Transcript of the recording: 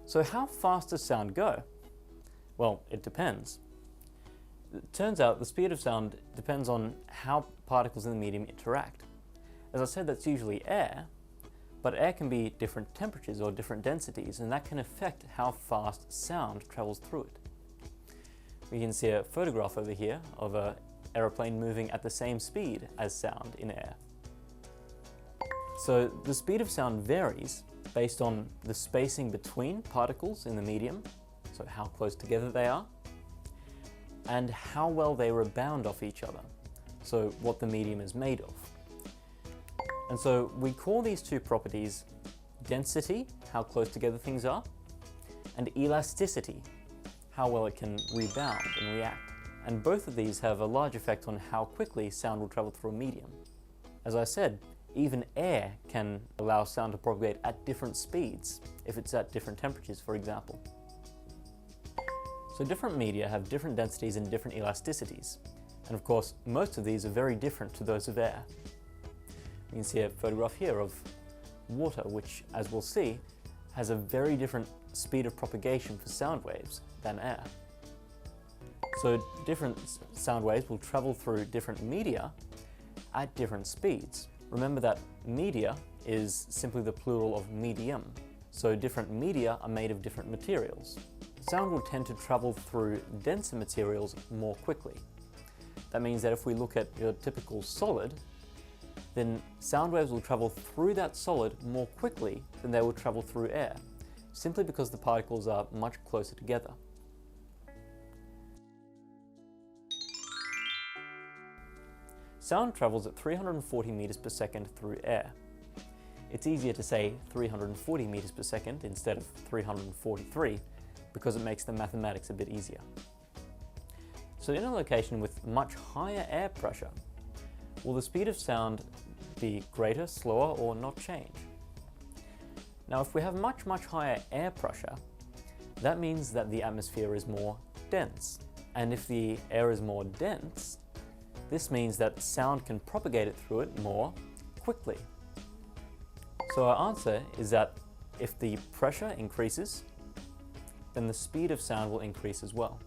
So how fast does sound go? Well, it depends. It turns out the speed of sound depends on how particles in the medium interact. As I said, that's usually air, but air can be different temperatures or different densities, and that can affect how fast sound travels through it. We can see a photograph over here of an aeroplane moving at the same speed as sound in air. So the speed of sound varies based on the spacing between particles in the medium, so how close together they are, and how well they rebound off each other, so what the medium is made of. And so we call these two properties density, how close together things are, and elasticity, how well it can rebound and react. And both of these have a large effect on how quickly sound will travel through a medium. As I said, even air can allow sound to propagate at different speeds, if it's at different temperatures, for example. So different media have different densities and different elasticities. And of course, most of these are very different to those of air. You can see a photograph here of water, which, as we'll see, has a very different speed of propagation for sound waves than air. So different sound waves will travel through different media at different speeds. Remember that media is simply the plural of medium, so different media are made of different materials. Sound will tend to travel through denser materials more quickly. That means that if we look at your typical solid, then sound waves will travel through that solid more quickly than they will travel through air, simply because the particles are much closer together. Sound travels at 340 meters per second through air. It's easier to say 340 meters per second instead of 343 because it makes the mathematics a bit easier. So in a location with much higher air pressure, will the speed of sound be greater, slower, or not change? Now, if we have much higher air pressure, that means that the atmosphere is more dense. And if the air is more dense, this means that sound can propagate it through it more quickly. So our answer is that if the pressure increases, then the speed of sound will increase as well.